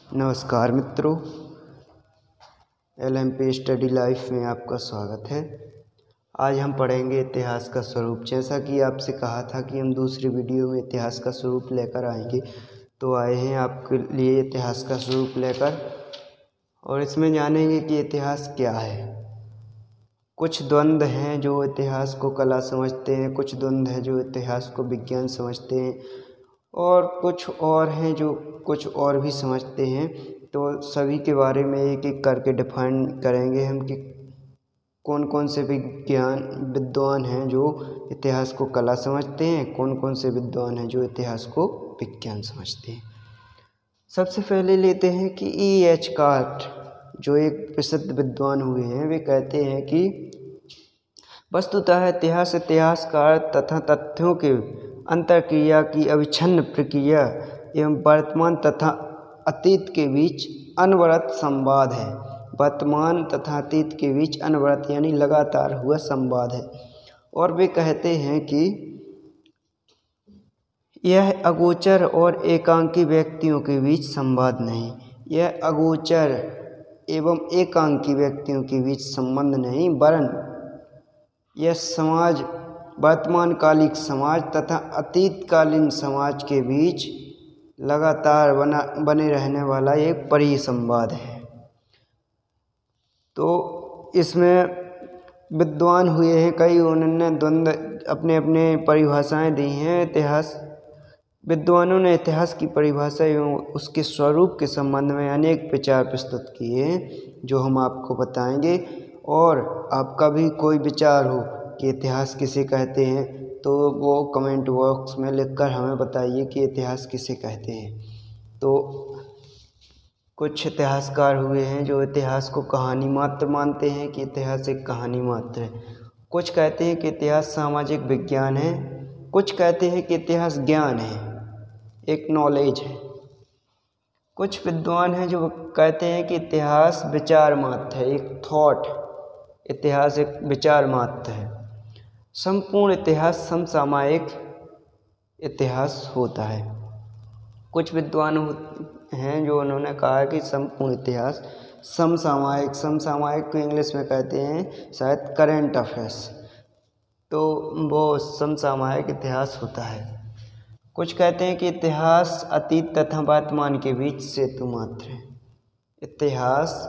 नमस्कार मित्रों, LMP study life में आपका स्वागत है। आज हम पढ़ेंगे इतिहास का स्वरूप। जैसा कि आपसे कहा था कि हम दूसरी वीडियो में इतिहास का स्वरूप लेकर आएंगे, तो आए हैं आपके लिए इतिहास का स्वरूप लेकर, और इसमें जानेंगे कि इतिहास क्या है। कुछ द्वंद्व हैं जो इतिहास को कला समझते हैं, कुछ द्वंद्व हैं जो इतिहास को विज्ञान समझते हैं, और कुछ और हैं जो कुछ और भी समझते हैं। तो सभी के बारे में एक एक करके डिफाइन करेंगे हम कि कौन कौन से विद्वान हैं जो इतिहास को कला समझते हैं, कौन कौन से विद्वान हैं जो इतिहास को विज्ञान समझते हैं। सबसे पहले लेते हैं कि E.H. कार्ट, जो एक प्रसिद्ध विद्वान हुए हैं, वे कहते हैं कि वस्तुतः इतिहास इतिहासकार तथा तथ्यों के अंतर्क्रिया की अविच्छिन्न प्रक्रिया एवं वर्तमान तथा अतीत के बीच अनवरत संवाद है। वर्तमान तथा अतीत के बीच अनवरत यानी लगातार हुआ संवाद है। और वे कहते हैं कि यह अगोचर और एकांकी व्यक्तियों के बीच संवाद नहीं, यह अगोचर एवं एकांकी व्यक्तियों के बीच संबंध नहीं, वरन यह समाज वर्तमान कालिक समाज तथा अतीतकालीन समाज के बीच लगातार बने रहने वाला एक परिसंवाद है। तो इसमें विद्वान हुए हैं कई, उन्होंने द्वंद्व अपने अपने परिभाषाएं दी हैं। इतिहास विद्वानों ने इतिहास की परिभाषा एवं उसके स्वरूप के संबंध में अनेक विचार प्रस्तुत किए हैं, जो हम आपको बताएंगे। और आपका भी कोई विचार हो कि इतिहास किसे कहते हैं, तो वो कमेंट बॉक्स में लिखकर हमें बताइए कि इतिहास किसे कहते हैं। तो कुछ इतिहासकार हुए हैं जो इतिहास को कहानी मात्र मानते हैं कि इतिहास एक कहानी मात्र है। कुछ कहते हैं कि इतिहास सामाजिक विज्ञान है, कुछ कहते हैं कि इतिहास ज्ञान है, एक नॉलेज है। कुछ विद्वान हैं जो कहते हैं कि इतिहास विचार मात्र है, एक थॉट। इतिहास एक विचार मात्र है। संपूर्ण इतिहास समसामयिक इतिहास होता है। कुछ विद्वान हैं जो उन्होंने कहा है कि संपूर्ण इतिहास समसामयिक को इंग्लिश में कहते हैं शायद करेंट अफेयर्स, तो वो समसामयिक इतिहास होता है। कुछ कहते हैं कि इतिहास अतीत तथा वर्तमान के बीच सेतु मात्र है। इतिहास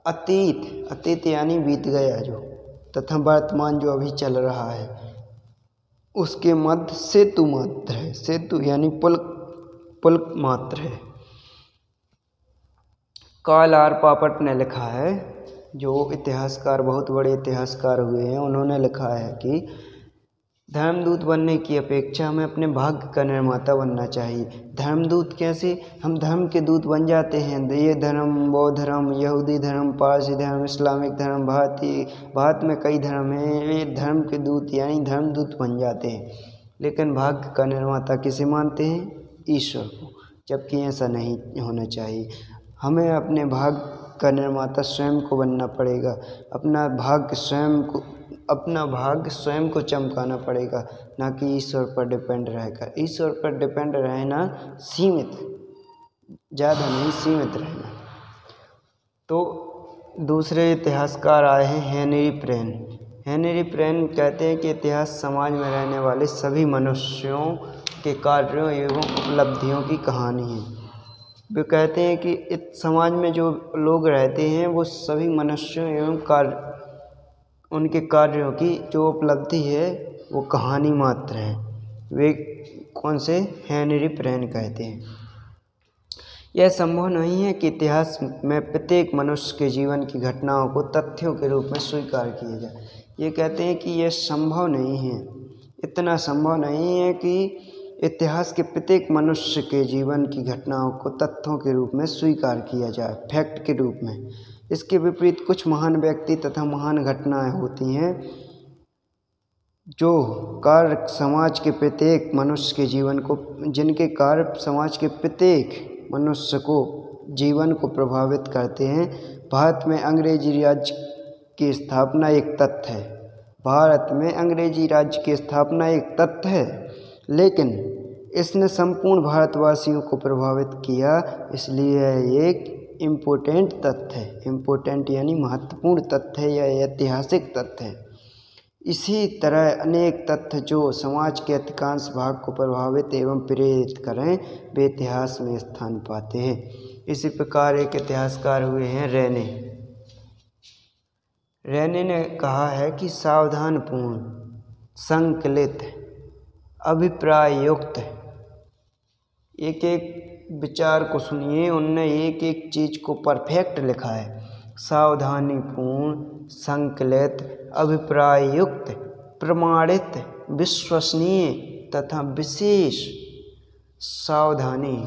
अतीत यानी बीत गया जो, तथा वर्तमान जो अभी चल रहा है, उसके मध्य सेतु मात्र है। सेतु यानी पुल मात्र है। कार्ल आर पॉपर ने लिखा है, जो इतिहासकार बहुत बड़े इतिहासकार हुए हैं, उन्होंने लिखा है कि धर्मदूत बनने की अपेक्षा हमें अपने भाग्य का निर्माता बनना चाहिए। धर्मदूत कैसे? हम धर्म के दूत बन जाते हैं। ये धर्म, बौद्ध धर्म, यहूदी धर्म, पारसी धर्म, इस्लामिक धर्म, भारत में कई धर्म हैं। ये धर्म के दूत यानी धर्मदूत बन जाते हैं। लेकिन भाग्य का निर्माता किसे मानते हैं? ईश्वर को। जबकि ऐसा नहीं होना चाहिए। हमें अपने भाग्य का निर्माता स्वयं को बनना पड़ेगा। अपना भाग्य स्वयं को चमकाना पड़ेगा, ना कि ईश्वर पर डिपेंड रहकर। ईश्वर पर डिपेंड रहना सीमित, ज़्यादा नहीं, सीमित रहना। तो दूसरे इतिहासकार आए हैं हेनरी प्रेन। हेनरी प्रेन कहते हैं कि इतिहास समाज में रहने वाले सभी मनुष्यों के कार्यों एवं उपलब्धियों की कहानी है। वे कहते हैं कि इस समाज में जो लोग रहते हैं वो सभी मनुष्यों एवं उनके कार्यों की जो उपलब्धि है वो कहानी मात्र है। वे कौन से? हेनरी प्रेन कहते हैं। यह संभव नहीं है कि इतिहास में प्रत्येक मनुष्य के जीवन की घटनाओं को तथ्यों के रूप में स्वीकार किया जाए। ये कहते हैं कि यह संभव नहीं है, इतना संभव नहीं है कि इतिहास के प्रत्येक मनुष्य के जीवन की घटनाओं को तथ्यों के रूप में स्वीकार किया जाए, फैक्ट के रूप में। इसके विपरीत कुछ महान व्यक्ति तथा महान घटनाएं होती हैं जो कार्य समाज के प्रत्येक मनुष्य के जीवन को, जिनके कार्य समाज के प्रत्येक मनुष्य को जीवन को प्रभावित करते हैं। भारत में अंग्रेजी राज्य की स्थापना एक तथ्य है। भारत में अंग्रेजी राज्य की स्थापना एक तथ्य है, लेकिन इसने संपूर्ण भारतवासियों को प्रभावित किया, इसलिए यह एक इम्पोर्टेंट तथ्य है। इम्पोर्टेंट यानी महत्वपूर्ण तथ्य है या ऐतिहासिक तथ्य है। इसी तरह अनेक तथ्य जो समाज के अधिकांश भाग को प्रभावित एवं प्रेरित करें, वे इतिहास में स्थान पाते हैं। इसी प्रकार एक इतिहासकार हुए हैं रेने। रेने ने कहा है कि सावधानपूर्ण, संकलित, अभिप्राययुक्त, एक एक विचार को सुनिए, उनने एक एक चीज को परफेक्ट लिखा है। सावधानीपूर्ण, संकलित, अभिप्राययुक्त, प्रमाणित, विश्वसनीय तथा विशेष सावधानी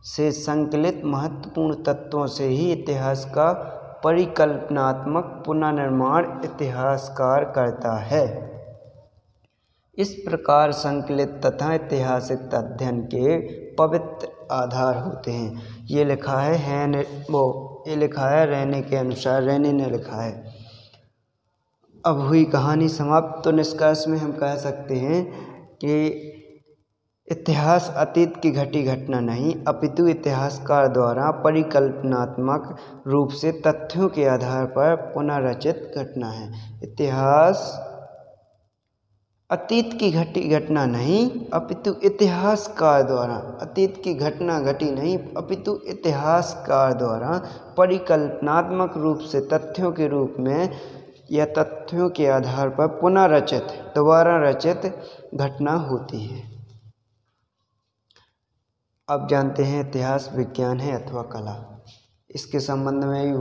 से संकलित महत्वपूर्ण तत्वों से ही इतिहास का परिकल्पनात्मक पुनर्निर्माण इतिहासकार करता है। इस प्रकार संकलित तथा ऐतिहासिक अध्ययन के पवित्र आधार होते हैं। ये लिखा है रेने के अनुसार, रेने ने लिखा है। अब हुई कहानी समाप्त। तो निष्कर्ष में हम कह सकते हैं कि इतिहास अतीत की घटी घटना नहीं, अपितु इतिहासकार द्वारा परिकल्पनात्मक रूप से तथ्यों के आधार पर पुनर्रचित घटना है। इतिहास अतीत की घटी घटना नहीं, अपितु इतिहासकार द्वारा, अतीत की घटना घटी नहीं अपितु इतिहासकार द्वारा परिकल्पनात्मक रूप से तथ्यों के रूप में या तथ्यों के आधार पर पुनर्रचित, दोबारा रचित घटना होती है। अब जानते हैं इतिहास विज्ञान है अथवा कला। इसके संबंध में भी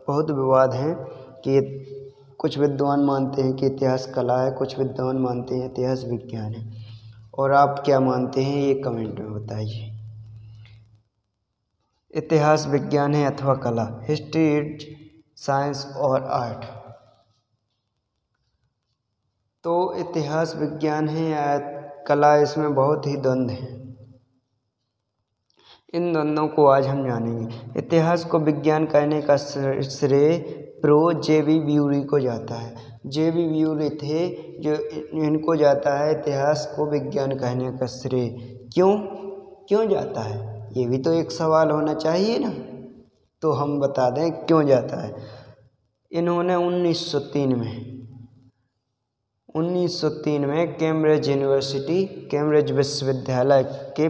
बहुत विवाद हैं कि कुछ विद्वान मानते हैं कि इतिहास कला है, कुछ विद्वान मानते हैं इतिहास विज्ञान है। और आप क्या मानते हैं ये कमेंट में बताइए। इतिहास विज्ञान है अथवा कला, हिस्ट्री इज साइंस और आर्ट। तो इतिहास विज्ञान है या कला, इसमें बहुत ही द्वंद्व है। इन द्वंद्वों को आज हम जानेंगे। इतिहास को विज्ञान कहने का श्रेय प्रो जे.बी. ब्यूरी को जाता है। जे.बी. ब्यूरी थे जो इनको जाता है इतिहास को विज्ञान कहने का श्रेय। क्यों जाता है, ये भी तो एक सवाल होना चाहिए ना। तो हम बता दें क्यों जाता है। इन्होंने 1903 में कैम्ब्रिज विश्वविद्यालय के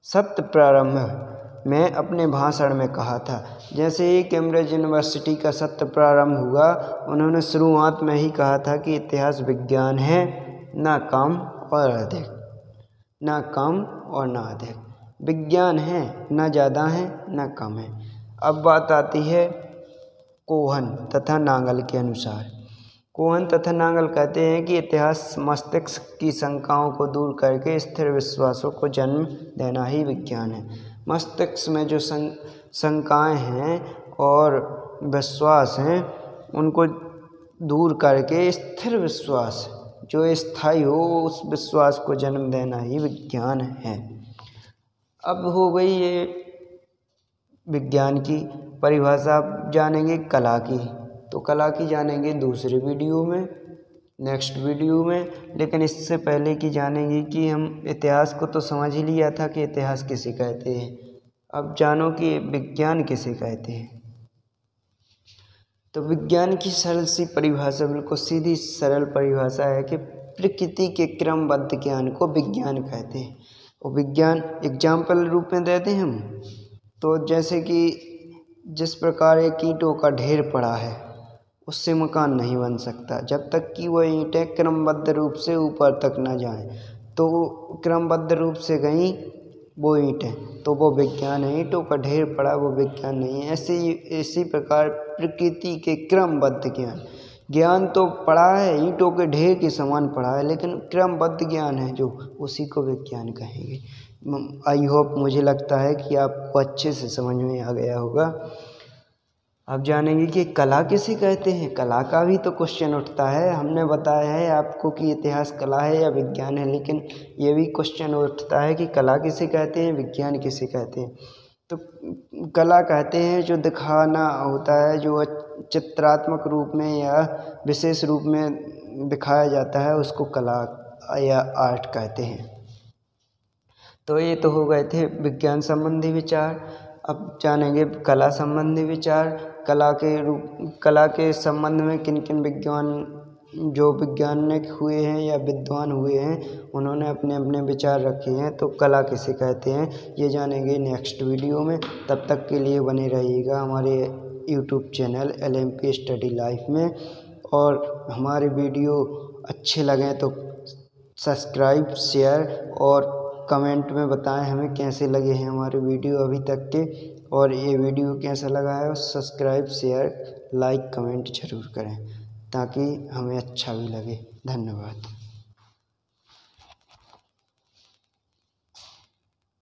सत्र प्रारंभ में अपने भाषण में कहा था। जैसे ही कैम्ब्रिज यूनिवर्सिटी का सत्र प्रारंभ हुआ, उन्होंने शुरुआत में ही कहा था कि इतिहास विज्ञान है, ना कम और ना अधिक। विज्ञान है, ना ज़्यादा है ना कम है। अब बात आती है कोहन तथा नांगल के अनुसार। कोहन तथा नांगल कहते हैं कि इतिहास मस्तिष्क की शंकाओं को दूर करके स्थिर विश्वासों को जन्म देना ही विज्ञान है। मस्तिष्क में जो शंकाएं हैं और विश्वास हैं, उनको दूर करके स्थिर विश्वास जो स्थायी हो, उस विश्वास को जन्म देना ही विज्ञान है। अब हो गई ये विज्ञान की परिभाषा। जानेंगे कला की, तो कला की जानेंगे दूसरे वीडियो में, नेक्स्ट वीडियो में। लेकिन इससे पहले की जानेंगे कि हम इतिहास को तो समझ ही लिया था कि इतिहास किसे कहते हैं। अब जानो कि विज्ञान किसे कहते हैं। तो विज्ञान की सरल सी परिभाषा, बिल्कुल सीधी सरल परिभाषा है कि प्रकृति के क्रमबद्ध ज्ञान को विज्ञान कहते हैं। और विज्ञान एग्जाम्पल रूप में देते हैं हम, तो जैसे कि जिस प्रकार एक ईंटों का ढेर पड़ा है, उससे मकान नहीं बन सकता जब तक कि वह ईंटें क्रमबद्ध रूप से ऊपर तक ना जाएं। तो क्रमबद्ध रूप से गई वो ईंटें, तो वो विज्ञान है। ईंटों का ढेर पड़ा, वो विज्ञान नहीं है। इसी प्रकार प्रकृति के क्रमबद्ध ज्ञान तो पड़ा है, ईंटों के ढेर के समान पड़ा है, लेकिन क्रमबद्ध ज्ञान है जो, उसी को विज्ञान कहेंगे। आई होप, मुझे लगता है कि आपको अच्छे से समझ में आ गया होगा। अब जानेंगे कि कला किसे कहते हैं। कला का भी तो क्वेश्चन उठता है। हमने बताया है आपको कि इतिहास कला है या विज्ञान है, लेकिन ये भी क्वेश्चन उठता है कि कला किसे कहते हैं, विज्ञान किसे कहते हैं। तो कला कहते हैं जो दिखाना होता है, जो चित्रात्मक रूप में या विशेष रूप में दिखाया जाता है उसको कला या आर्ट कहते हैं। तो ये तो हो गए थे विज्ञान संबंधी विचार। अब जानेंगे कला संबंधी विचार। कला के संबंध में किन किन जो वैज्ञानिक हुए हैं या विद्वान हुए हैं उन्होंने अपने अपने विचार रखे हैं। तो कला किसे कहते हैं ये जानेंगे नेक्स्ट वीडियो में। तब तक के लिए बने रहिएगा हमारे YouTube channel LMK study life में। और हमारे वीडियो अच्छे लगें तो सब्सक्राइब, शेयर और कमेंट में बताएं हमें कैसे लगे हैं हमारे वीडियो अभी तक के। और ये वीडियो कैसा लगा है सब्सक्राइब, शेयर, लाइक, कमेंट जरूर करें ताकि हमें अच्छा भी लगे। धन्यवाद।